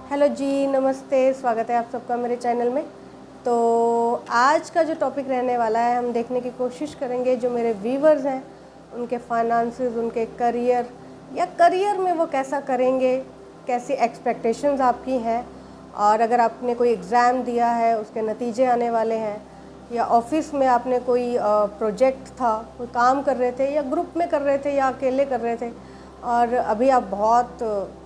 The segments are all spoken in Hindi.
हेलो जी, नमस्ते। स्वागत है आप सबका मेरे चैनल में। तो आज का जो टॉपिक रहने वाला है, हम देखने की कोशिश करेंगे जो मेरे व्यूवर्स हैं उनके फाइनेंसेस, उनके करियर या करियर में वो कैसा करेंगे, कैसी एक्सपेक्टेशंस आपकी हैं, और अगर आपने कोई एग्ज़ाम दिया है उसके नतीजे आने वाले हैं, या ऑफिस में आपने कोई प्रोजेक्ट था, कोई काम कर रहे थे या ग्रुप में कर रहे थे या अकेले कर रहे थे, और अभी आप बहुत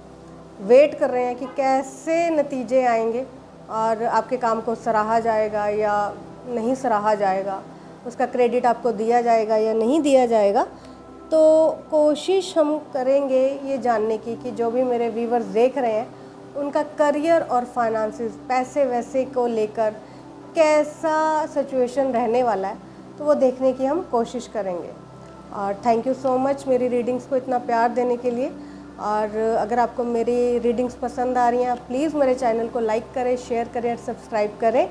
वेट कर रहे हैं कि कैसे नतीजे आएंगे और आपके काम को सराहा जाएगा या नहीं सराहा जाएगा, उसका क्रेडिट आपको दिया जाएगा या नहीं दिया जाएगा। तो कोशिश हम करेंगे ये जानने की कि जो भी मेरे व्यूवर्स देख रहे हैं उनका करियर और फाइनेंसेस, पैसे वैसे को लेकर कैसा सिचुएशन रहने वाला है, तो वो देखने की हम कोशिश करेंगे। और थैंक यू सो मच मेरी रीडिंग्स को इतना प्यार देने के लिए। और अगर आपको मेरी रीडिंग्स पसंद आ रही हैं, प्लीज़ मेरे चैनल को लाइक करें, शेयर करें और सब्सक्राइब करें।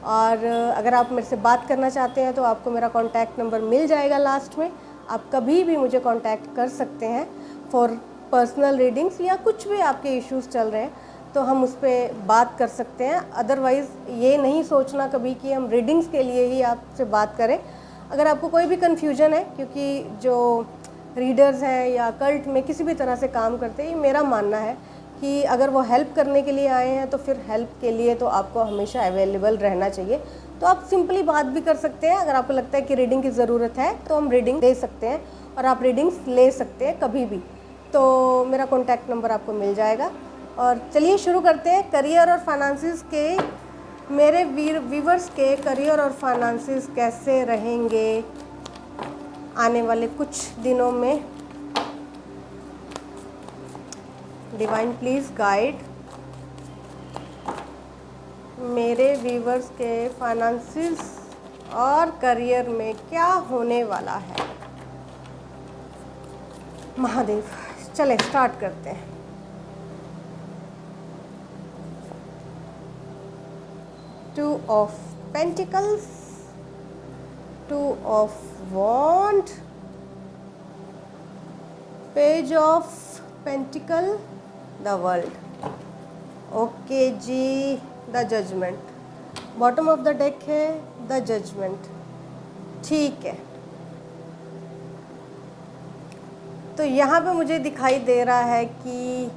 और अगर आप मेरे से बात करना चाहते हैं तो आपको मेरा कॉन्टैक्ट नंबर मिल जाएगा लास्ट में। आप कभी भी मुझे कॉन्टैक्ट कर सकते हैं फॉर पर्सनल रीडिंग्स, या कुछ भी आपके इश्यूज़ चल रहे हैं तो हम उस पर बात कर सकते हैं। अदरवाइज़ ये नहीं सोचना कभी कि हम रीडिंग्स के लिए ही आपसे बात करें। अगर आपको कोई भी कन्फ्यूजन है, क्योंकि जो रीडर्स हैं या कल्ट में किसी भी तरह से काम करते हैं, ये मेरा मानना है कि अगर वो हेल्प करने के लिए आए हैं तो फिर हेल्प के लिए तो आपको हमेशा अवेलेबल रहना चाहिए। तो आप सिंपली बात भी कर सकते हैं। अगर आपको लगता है कि रीडिंग की ज़रूरत है तो हम रीडिंग दे सकते हैं और आप रीडिंग्स ले सकते हैं कभी भी। तो मेरा कॉन्टैक्ट नंबर आपको मिल जाएगा। और चलिए शुरू करते हैं। करियर और फाइनेंसेस के, मेरे व्यूवर्स के करियर और फाइनेंसेस कैसे रहेंगे आने वाले कुछ दिनों में। डिवाइन प्लीज़ गाइड मेरे व्यूवर्स के फाइनेंसेस और करियर में क्या होने वाला है। महादेव, चले स्टार्ट करते हैं। Two of pentacles, two of wand, page of pentacle, the world. Okay जी, the judgment. Bottom of the deck है द जजमेंट। ठीक है, तो यहाँ पे मुझे दिखाई दे रहा है कि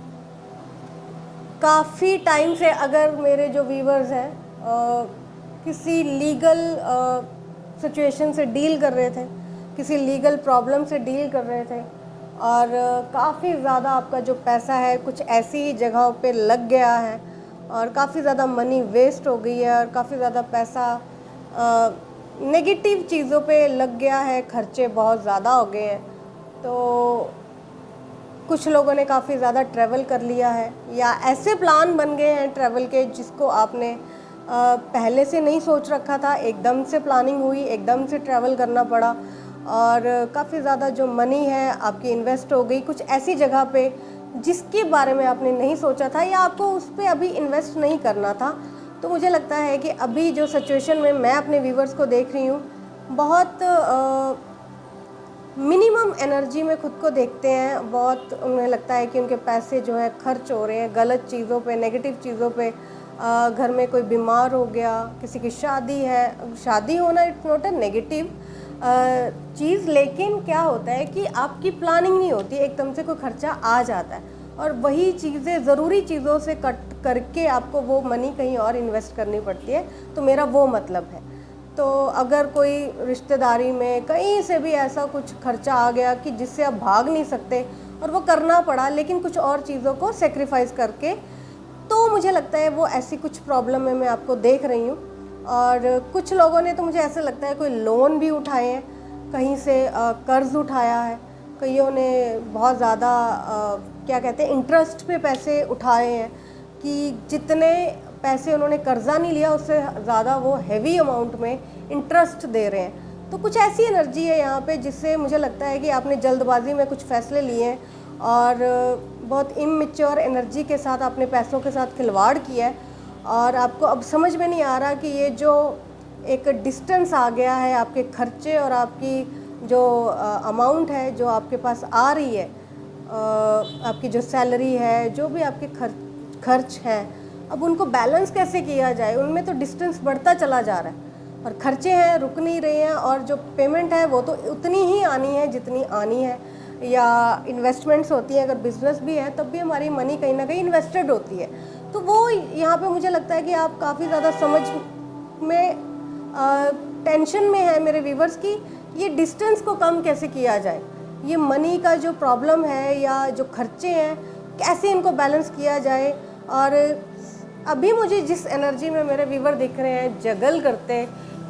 काफ़ी टाइम से अगर मेरे जो व्यूवर्स हैं किसी लीगल सिचुएशन से डील कर रहे थे, किसी लीगल प्रॉब्लम से डील कर रहे थे, और काफ़ी ज़्यादा आपका जो पैसा है कुछ ऐसी ही जगहों पे लग गया है और काफ़ी ज़्यादा मनी वेस्ट हो गई है, और काफ़ी ज़्यादा पैसा नेगेटिव चीज़ों पे लग गया है, खर्चे बहुत ज़्यादा हो गए हैं। तो कुछ लोगों ने काफ़ी ज़्यादा ट्रैवल कर लिया है, या ऐसे प्लान बन गए हैं ट्रैवल के जिसको आपने पहले से नहीं सोच रखा था, एकदम से प्लानिंग हुई, एकदम से ट्रैवल करना पड़ा, और काफ़ी ज़्यादा जो मनी है आपकी इन्वेस्ट हो गई कुछ ऐसी जगह पे जिसके बारे में आपने नहीं सोचा था, या आपको उस पर अभी इन्वेस्ट नहीं करना था। तो मुझे लगता है कि अभी जो सिचुएशन में मैं अपने व्यूवर्स को देख रही हूँ, बहुत मिनिमम एनर्जी में खुद को देखते हैं। बहुत उन्हें लगता है कि उनके पैसे जो है खर्च हो रहे हैं गलत चीज़ों पे, नेगेटिव चीज़ों पे। घर में कोई बीमार हो गया, किसी की शादी है, शादी होना इट्स नॉट अ नेगेटिव चीज़, लेकिन क्या होता है कि आपकी प्लानिंग नहीं होती, एकदम से कोई खर्चा आ जाता है और वही चीज़ें ज़रूरी चीज़ों से कट करके आपको वो मनी कहीं और इन्वेस्ट करनी पड़ती है। तो मेरा वो मतलब है। तो अगर कोई रिश्तेदारी में कहीं से भी ऐसा कुछ खर्चा आ गया कि जिससे आप भाग नहीं सकते और वो करना पड़ा, लेकिन कुछ और चीज़ों को सेक्रीफाइस करके, तो मुझे लगता है वो ऐसी कुछ प्रॉब्लम में मैं आपको देख रही हूँ। और कुछ लोगों ने तो मुझे ऐसा लगता है कोई लोन भी उठाए हैं, कहीं से कर्ज़ उठाया है, कईयों ने बहुत ज़्यादा क्या कहते हैं इंटरेस्ट पे पैसे उठाए हैं, कि जितने पैसे उन्होंने कर्ज़ा नहीं लिया उससे ज़्यादा वो हैवी अमाउंट में इंटरेस्ट दे रहे हैं। तो कुछ ऐसी एनर्जी है यहाँ पे जिससे मुझे लगता है कि आपने जल्दबाजी में कुछ फ़ैसले लिए हैं और बहुत इमैच्योर एनर्जी के साथ अपने पैसों के साथ खिलवाड़ किया है, और आपको अब समझ में नहीं आ रहा कि ये जो एक डिस्टेंस आ गया है आपके खर्चे और आपकी जो अमाउंट है जो आपके पास आ रही है, आपकी जो सैलरी है, जो भी आपके खर्च हैं, अब उनको बैलेंस कैसे किया जाए, उनमें तो डिस्टेंस बढ़ता चला जा रहा है और खर्चे हैं रुक नहीं रहे हैं, और जो पेमेंट है वो तो उतनी ही आनी है जितनी आनी है। या इन्वेस्टमेंट्स होती हैं, अगर बिज़नेस भी है तब भी हमारी मनी कहीं ना कहीं इन्वेस्टेड होती है। तो वो यहाँ पे मुझे लगता है कि आप काफ़ी ज़्यादा समझ में टेंशन में है मेरे व्यूवर्स की ये डिस्टेंस को कम कैसे किया जाए, ये मनी का जो प्रॉब्लम है या जो खर्चे हैं कैसे इनको बैलेंस किया जाए। और अभी मुझे जिस एनर्जी में मेरे व्यूवर दिख रहे हैं जगल करते,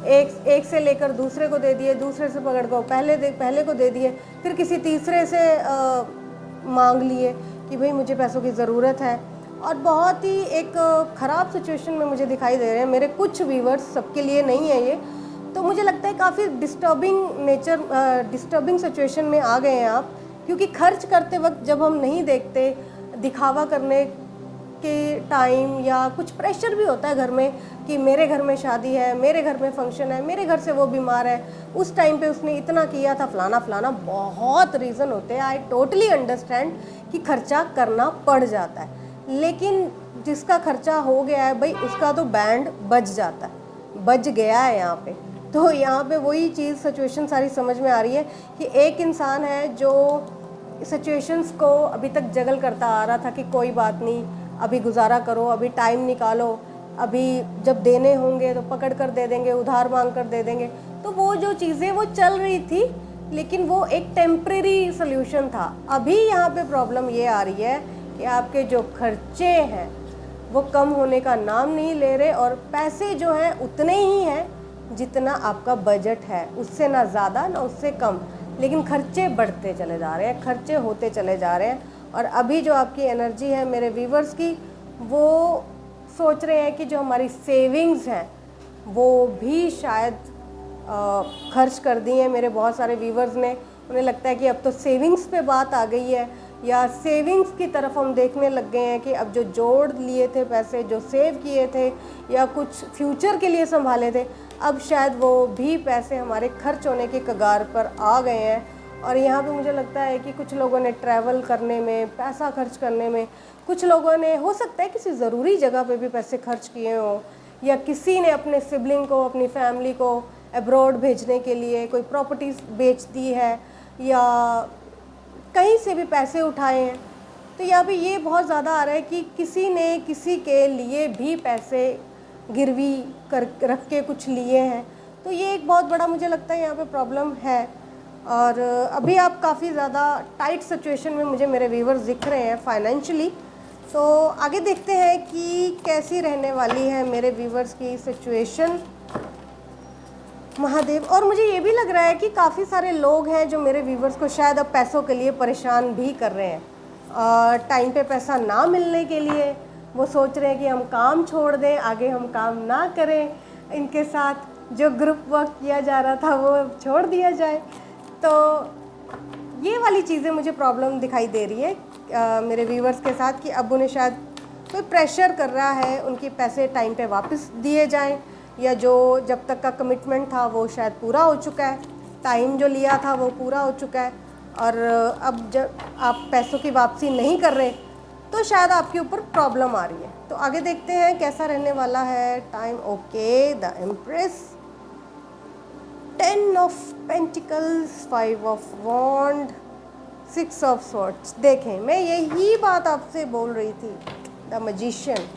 एक से लेकर दूसरे को दे दिए, दूसरे से पकड़ को पहले को दे दिए, फिर किसी तीसरे से मांग लिए कि भाई मुझे पैसों की ज़रूरत है, और बहुत ही एक ख़राब सिचुएशन में मुझे दिखाई दे रहे हैं मेरे कुछ व्यूवर्स, सबके लिए नहीं है ये। तो मुझे लगता है काफ़ी डिस्टर्बिंग सिचुएशन में आ गए हैं आप, क्योंकि खर्च करते वक्त जब हम नहीं देखते, दिखावा करने के टाइम या कुछ प्रेशर भी होता है घर में कि मेरे घर में शादी है, मेरे घर में फंक्शन है, मेरे घर से वो बीमार है, उस टाइम पे उसने इतना किया था, फलाना फलाना, बहुत रीज़न होते हैं। आई टोटली अंडरस्टैंड कि खर्चा करना पड़ जाता है, लेकिन जिसका खर्चा हो गया है भाई उसका तो बैंड बज जाता है, बज गया है यहाँ पे। तो यहाँ पे वही चीज़ सिचुएशन सारी समझ में आ रही है कि एक इंसान है जो सिचुएशंस को अभी तक जगल करता आ रहा था कि कोई बात नहीं, अभी गुजारा करो, अभी टाइम निकालो, अभी जब देने होंगे तो पकड़ कर दे देंगे, उधार मांग कर दे देंगे। तो वो जो चीज़ें वो चल रही थी, लेकिन वो एक टेम्परेरी सोल्यूशन था। अभी यहाँ पे प्रॉब्लम ये आ रही है कि आपके जो खर्चे हैं वो कम होने का नाम नहीं ले रहे, और पैसे जो हैं उतने ही हैं जितना आपका बजट है, उससे ना ज़्यादा ना उससे कम, लेकिन खर्चे बढ़ते चले जा रहे हैं, खर्चे होते चले जा रहे हैं। और अभी जो आपकी एनर्जी है मेरे व्यूवर्स की, वो सोच रहे हैं कि जो हमारी सेविंग्स हैं वो भी शायद खर्च कर दी हैं। मेरे बहुत सारे व्यूवर्स ने, उन्हें लगता है कि अब तो सेविंग्स पे बात आ गई है, या सेविंग्स की तरफ हम देखने लग गए हैं कि अब जो जोड़ लिए थे पैसे, जो सेव किए थे या कुछ फ्यूचर के लिए संभाले थे, अब शायद वो भी पैसे हमारे खर्च होने के कगार पर आ गए हैं। और यहाँ पे मुझे लगता है कि कुछ लोगों ने ट्रैवल करने में, पैसा खर्च करने में, कुछ लोगों ने हो सकता है किसी ज़रूरी जगह पे भी पैसे खर्च किए हों, या किसी ने अपने सिबलिंग को, अपनी फैमिली को अब्रॉड भेजने के लिए कोई प्रॉपर्टीज़ बेच दी है, या कहीं से भी पैसे उठाए हैं। तो यहाँ पे ये बहुत ज़्यादा आ रहा है कि किसी ने किसी के लिए भी पैसे गिरवी कर रख के कुछ लिए हैं। तो ये एक बहुत बड़ा मुझे लगता है यहाँ पे प्रॉब्लम है। और अभी आप काफ़ी ज़्यादा टाइट सिचुएशन में मुझे मेरे व्यूवर्स दिख रहे हैं फाइनेंशियली। तो आगे देखते हैं कि कैसी रहने वाली है मेरे व्यूवर्स की सिचुएशन, महादेव। और मुझे ये भी लग रहा है कि काफ़ी सारे लोग हैं जो मेरे व्यूवर्स को शायद अब पैसों के लिए परेशान भी कर रहे हैं। टाइम पे पैसा ना मिलने के लिए वो सोच रहे हैं कि हम काम छोड़ दें, आगे हम काम ना करें, इनके साथ जो ग्रुप वर्क किया जा रहा था वो छोड़ दिया जाए। तो ये वाली चीज़ें मुझे प्रॉब्लम दिखाई दे रही है मेरे व्यूवर्स के साथ, कि अब उन्हें शायद कोई प्रेशर कर रहा है उनके पैसे टाइम पे वापस दिए जाएं, या जो जब तक का कमिटमेंट था वो शायद पूरा हो चुका है, टाइम जो लिया था वो पूरा हो चुका है, और अब जब आप पैसों की वापसी नहीं कर रहे तो शायद आपके ऊपर प्रॉब्लम आ रही है। तो आगे देखते हैं कैसा रहने वाला है time. Okay, the empress, 10 of pentacles, 5 of wand, 6 of swords. देखें, मैं यही बात आपसे बोल रही थी, द मैजिशियन।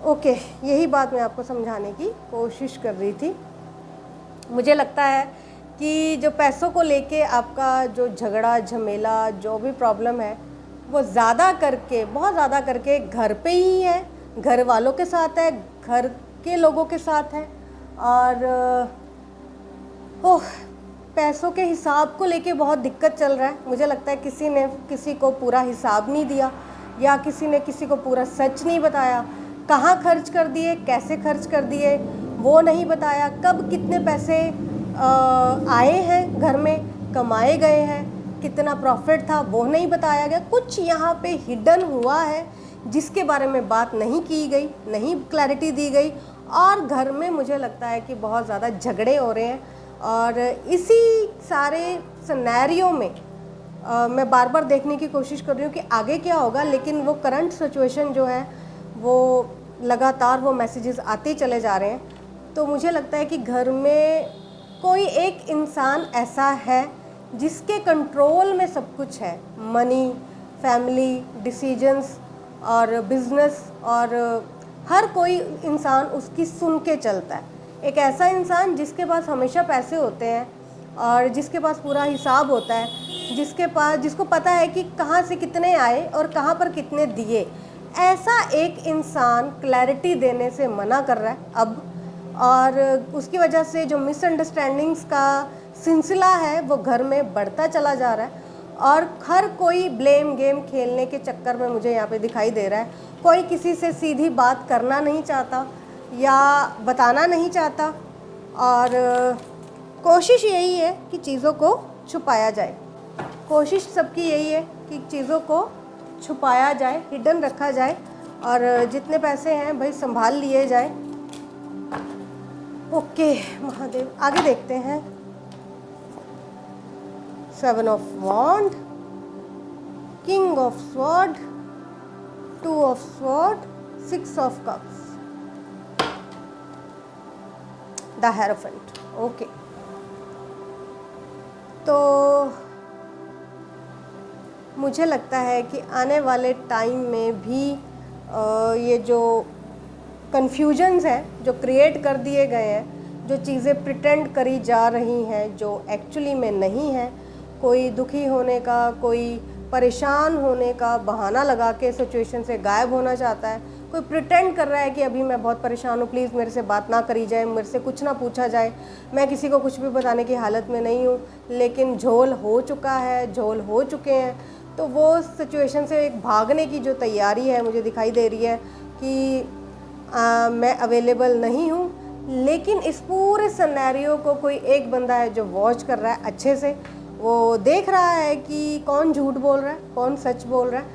ओके, यही बात मैं आपको समझाने की कोशिश कर रही थी। मुझे लगता है कि जो पैसों को लेके आपका जो झगड़ा झमेला, जो भी प्रॉब्लम है, वो ज़्यादा करके, बहुत ज़्यादा करके घर पे ही है, घर वालों के साथ है, घर के लोगों के साथ है। और पैसों के हिसाब को लेके बहुत दिक्कत चल रहा है। मुझे लगता है किसी ने किसी को पूरा हिसाब नहीं दिया, या किसी ने किसी को पूरा सच नहीं बताया, कहाँ खर्च कर दिए, कैसे खर्च कर दिए वो नहीं बताया, कब कितने पैसे आए हैं घर में, कमाए गए हैं, कितना प्रॉफिट था वो नहीं बताया गया। कुछ यहाँ पे हिडन हुआ है जिसके बारे में बात नहीं की गई, नहीं क्लैरिटी दी गई, और घर में मुझे लगता है कि बहुत ज़्यादा झगड़े हो रहे हैं। और इसी सारे सिनेरियो में मैं बार बार देखने की कोशिश कर रही हूँ कि आगे क्या होगा, लेकिन वो करंट सिचुएशन जो है वो लगातार वो मैसेजेस आते चले जा रहे हैं। तो मुझे लगता है कि घर में कोई एक इंसान ऐसा है जिसके कंट्रोल में सब कुछ है, मनी, फैमिली, डिसीजंस और बिजनेस, और हर कोई इंसान उसकी सुन के चलता है। एक ऐसा इंसान जिसके पास हमेशा पैसे होते हैं और जिसके पास पूरा हिसाब होता है, जिसको पता है कि कहाँ से कितने आए और कहाँ पर कितने दिए, ऐसा एक इंसान क्लैरिटी देने से मना कर रहा है अब। और उसकी वजह से जो मिसअंडरस्टैंडिंग्स का सिलसिला है वो घर में बढ़ता चला जा रहा है, और हर कोई ब्लेम गेम खेलने के चक्कर में मुझे यहाँ पे दिखाई दे रहा है। कोई किसी से सीधी बात करना नहीं चाहता या बताना नहीं चाहता, और कोशिश यही है कि चीज़ों को छुपाया जाए। कोशिश सबकी यही है कि चीज़ों को छुपाया जाए, हिडन रखा जाए, और जितने पैसे हैं भाई संभाल लिए जाए। ओके महादेव, आगे देखते हैं। 7 of Wand, King of Sword, 2 of Sword, 6 of Cups, The Hierophant। Okay, तो मुझे लगता है कि आने वाले टाइम में भी ये जो कन्फ्यूजन्स हैं जो क्रिएट कर दिए गए हैं, जो चीज़ें प्रिटेंड करी जा रही हैं जो एक्चुअली में नहीं है, कोई दुखी होने का, कोई परेशान होने का बहाना लगा के सिचुएशन से गायब होना चाहता है, कोई प्रिटेंड कर रहा है कि अभी मैं बहुत परेशान हूँ, प्लीज़ मेरे से बात ना करी जाए, मेरे से कुछ ना पूछा जाए, मैं किसी को कुछ भी बताने की हालत में नहीं हूँ, लेकिन झोल हो चुका है, झोल हो चुके हैं। तो वो सिचुएशन से एक भागने की जो तैयारी है मुझे दिखाई दे रही है कि मैं अवेलेबल नहीं हूँ, लेकिन इस पूरे सिनेरियो को कोई एक बंदा है जो वॉच कर रहा है अच्छे से। वो देख रहा है कि कौन झूठ बोल रहा है, कौन सच बोल रहा है,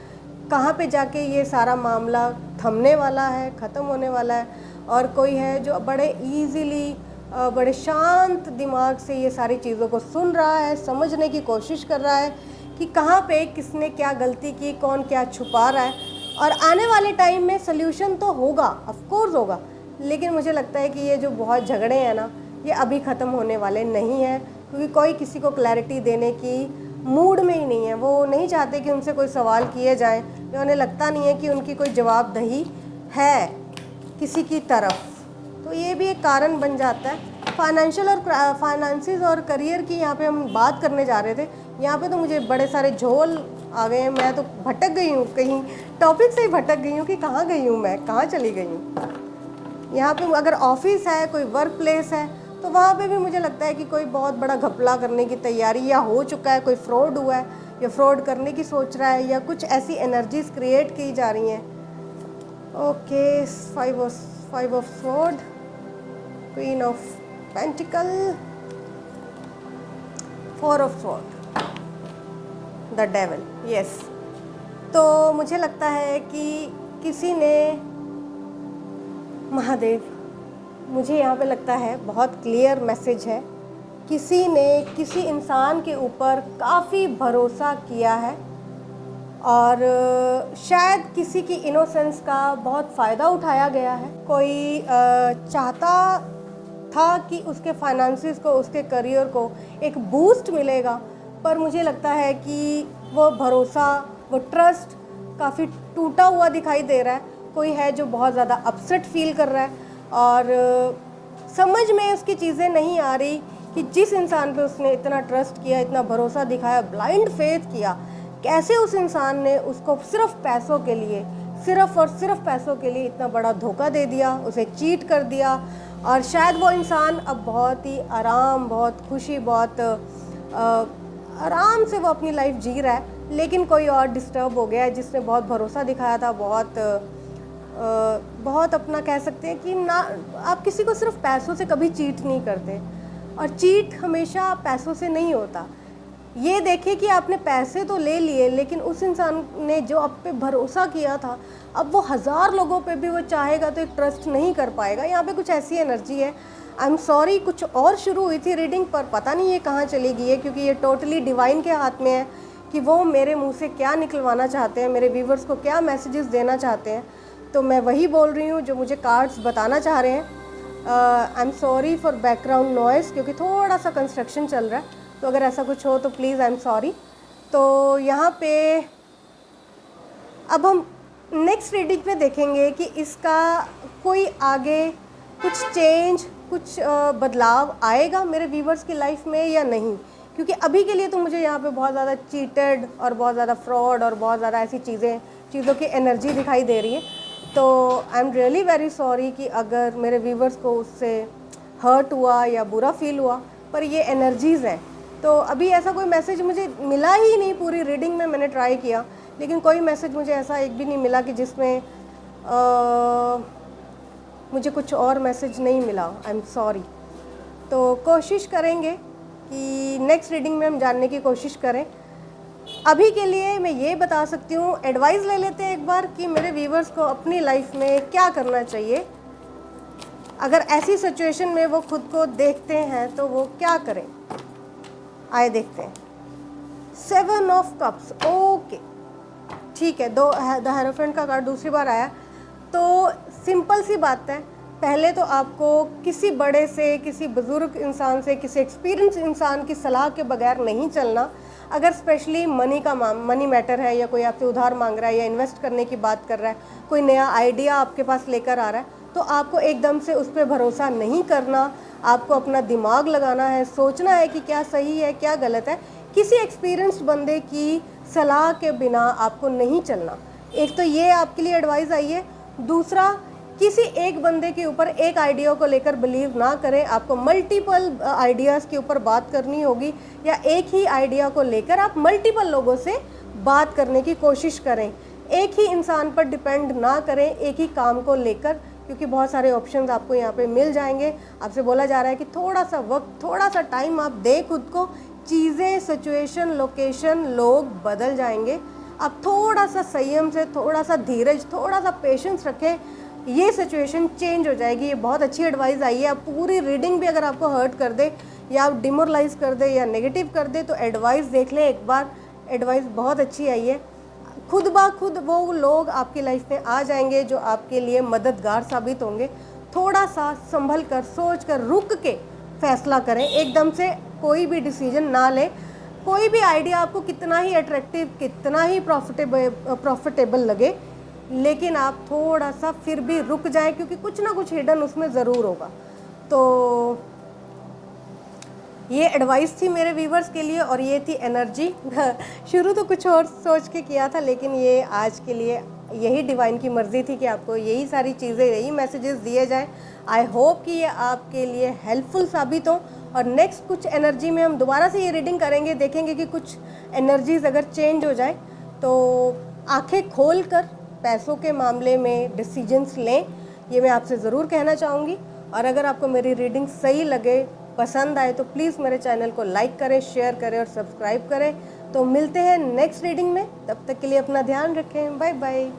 कहाँ पे जाके ये सारा मामला थमने वाला है, ख़त्म होने वाला है, और कोई है जो बड़े ईज़िली, बड़े शांत दिमाग से ये सारी चीज़ों को सुन रहा है, समझने की कोशिश कर रहा है कि कहाँ पे किसने क्या गलती की, कौन क्या छुपा रहा है। और आने वाले टाइम में सल्यूशन तो होगा, ऑफ कोर्स होगा, लेकिन मुझे लगता है कि ये जो बहुत झगड़े हैं ना, ये अभी ख़त्म होने वाले नहीं हैं, क्योंकि कोई किसी को क्लैरिटी देने की मूड में ही नहीं है। वो नहीं चाहते कि उनसे कोई सवाल किए जाएं, या उन्हें लगता नहीं है कि उनकी कोई जवाबदेही है किसी की तरफ। तो ये भी एक कारण बन जाता है। फाइनेंशियल और फाइनेंसिस और करियर की यहाँ पे हम बात करने जा रहे थे। यहाँ पे तो मुझे बड़े सारे झोल आ गए हैं, मैं तो भटक गई हूँ, कहीं टॉपिक से ही भटक गई हूँ कि कहाँ गई हूँ मैं, कहाँ चली गई हूँ। यहाँ पे अगर ऑफिस है, कोई वर्क प्लेस है, तो वहाँ पे भी मुझे लगता है कि कोई बहुत बड़ा घपला करने की तैयारी या हो चुका है, कोई फ्रॉड हुआ है या फ्रॉड करने की सोच रहा है, या कुछ ऐसी एनर्जीज क्रिएट की जा रही हैं। Okay, 5 of Sword, Queen of Pentacle, 4 of Sword, The Devil। Yes, तो मुझे लगता है कि किसी ने, महादेव, मुझे यहाँ पे लगता है बहुत क्लियर मैसेज है, किसी ने किसी इंसान के ऊपर काफ़ी भरोसा किया है, और शायद किसी की इनोसेंस का बहुत फ़ायदा उठाया गया है। कोई चाहता था कि उसके फाइनेंसिस को, उसके करियर को एक बूस्ट मिलेगा, पर मुझे लगता है कि वो भरोसा, वो ट्रस्ट काफ़ी टूटा हुआ दिखाई दे रहा है। कोई है जो बहुत ज़्यादा अपसेट फील कर रहा है, और समझ में उसकी चीज़ें नहीं आ रही कि जिस इंसान पे उसने इतना ट्रस्ट किया, इतना भरोसा दिखाया, ब्लाइंड फेथ किया, कैसे उस इंसान ने उसको सिर्फ पैसों के लिए, सिर्फ और सिर्फ पैसों के लिए इतना बड़ा धोखा दे दिया, उसे चीट कर दिया। और शायद वो इंसान अब बहुत ही आराम, बहुत खुशी, बहुत आराम से वो अपनी लाइफ जी रहा है, लेकिन कोई और डिस्टर्ब हो गया है जिसने बहुत भरोसा दिखाया था, बहुत अपना कह सकते हैं कि ना, आप किसी को सिर्फ पैसों से कभी चीट नहीं करते, और चीट हमेशा पैसों से नहीं होता। ये देखिए कि आपने पैसे तो ले लिए, लेकिन उस इंसान ने जो आप पे भरोसा किया था, अब वो 1000 लोगों पे भी वो चाहेगा तो एक ट्रस्ट नहीं कर पाएगा। यहाँ पे कुछ ऐसी एनर्जी है। आई एम सॉरी, कुछ और शुरू हुई थी रीडिंग, पर पता नहीं ये कहाँ चली गई है, क्योंकि ये टोटली डिवाइन के हाथ में है कि वो मेरे मुँह से क्या निकलवाना चाहते हैं, मेरे व्यूवर्स को क्या मैसेजेस देना चाहते हैं। तो मैं वही बोल रही हूँ जो मुझे कार्ड्स बताना चाह रहे हैं। I am sorry for background noise, क्योंकि थोड़ा सा कंस्ट्रक्शन चल रहा है, तो अगर ऐसा कुछ हो तो प्लीज़ आई एम सॉरी। तो यहाँ पे अब हम नेक्स्ट रीडिंग में देखेंगे कि इसका कोई आगे कुछ चेंज, कुछ बदलाव आएगा मेरे व्यूवर्स की लाइफ में या नहीं, क्योंकि अभी के लिए तो मुझे यहाँ पे बहुत ज़्यादा चीटेड और बहुत ज़्यादा फ्रॉड और बहुत ज़्यादा ऐसी चीज़ों की एनर्जी दिखाई दे रही है। तो I am really very sorry कि अगर मेरे व्यूवर्स को उससे हर्ट हुआ या बुरा फील हुआ, पर ये एनर्जीज़ हैं। तो अभी ऐसा कोई मैसेज मुझे मिला ही नहीं, पूरी रीडिंग में मैंने ट्राई किया, लेकिन कोई मैसेज मुझे ऐसा एक भी नहीं मिला कि जिसमें मुझे कुछ और मैसेज नहीं मिला। I am sorry. तो कोशिश करेंगे कि नेक्स्ट रीडिंग में हम जानने की कोशिश करें। अभी के लिए मैं ये बता सकती हूँ, एडवाइस ले लेते हैं एक बार कि मेरे व्यूवर्स को अपनी लाइफ में क्या करना चाहिए। अगर ऐसी सिचुएशन में वो खुद को देखते हैं तो वो क्या करें। आए देखते हैं। 7 ऑफ कप्स, ओके ठीक है। द हेरोफेंट का कार्ड दूसरी बार आया। तो सिंपल सी बात है, पहले तो आपको किसी बड़े से, किसी बुज़ुर्ग इंसान से, किसी एक्सपीरियंस इंसान की सलाह के बगैर नहीं चलना। अगर स्पेशली मनी मैटर है, या कोई आपसे उधार मांग रहा है, या इन्वेस्ट करने की बात कर रहा है, कोई नया आइडिया आपके पास लेकर आ रहा है, तो आपको एकदम से उस पर भरोसा नहीं करना। आपको अपना दिमाग लगाना है, सोचना है कि क्या सही है क्या गलत है। किसी एक्सपीरियंस्ड बंदे की सलाह के बिना आपको नहीं चलना। एक तो ये आपके लिए एडवाइस आई है। दूसरा, किसी एक बंदे के ऊपर एक आइडिया को लेकर बिलीव ना करें। आपको मल्टीपल आइडियाज़ के ऊपर बात करनी होगी, या एक ही आइडिया को लेकर आप मल्टीपल लोगों से बात करने की कोशिश करें। एक ही इंसान पर डिपेंड ना करें एक ही काम को लेकर, क्योंकि बहुत सारे ऑप्शंस आपको यहाँ पे मिल जाएंगे। आपसे बोला जा रहा है कि थोड़ा सा वक्त, थोड़ा सा टाइम आप दें खुद को। चीज़ें, सिचुएशन, लोकेशन, लोग बदल जाएंगे। आप थोड़ा सा संयम से, थोड़ा सा धीरज, थोड़ा सा पेशेंस रखें, ये सिचुएशन चेंज हो जाएगी। ये बहुत अच्छी एडवाइस आई है। आप पूरी रीडिंग भी अगर आपको हर्ट कर दे, या आप डिमोरलाइज कर दे, या नेगेटिव कर दे, तो एडवाइस देख लें एक बार। एडवाइस बहुत अच्छी आई है। खुद ब खुद वो लोग आपकी लाइफ में आ जाएंगे जो आपके लिए मददगार साबित होंगे। थोड़ा सा संभल कर, सोच कर, रुक के फैसला करें। एकदम से कोई भी डिसीजन ना लें। कोई भी आइडिया आपको कितना ही अट्रैक्टिव, कितना ही प्रॉफिटेबल लगे, लेकिन आप थोड़ा सा फिर भी रुक जाएं, क्योंकि कुछ ना कुछ हिडन उसमें ज़रूर होगा। तो ये एडवाइस थी मेरे व्यूवर्स के लिए, और ये थी एनर्जी। शुरू तो कुछ और सोच के किया था, लेकिन ये आज के लिए यही डिवाइन की मर्ज़ी थी कि आपको यही सारी चीज़ें, यही मैसेजेस दिए जाएं। आई होप कि ये आपके लिए हेल्पफुल साबित हो। और नेक्स्ट कुछ एनर्जी में हम दोबारा से ये रीडिंग करेंगे, देखेंगे कि कुछ एनर्जीज अगर चेंज हो जाए तो आंखें खोल कर पैसों के मामले में डिसीजंस लें। ये मैं आपसे ज़रूर कहना चाहूँगी। और अगर आपको मेरी रीडिंग सही लगे, पसंद आए, तो प्लीज़ मेरे चैनल को लाइक करें, शेयर करें और सब्सक्राइब करें। तो मिलते हैं नेक्स्ट रीडिंग में। तब तक के लिए अपना ध्यान रखें। Bye bye.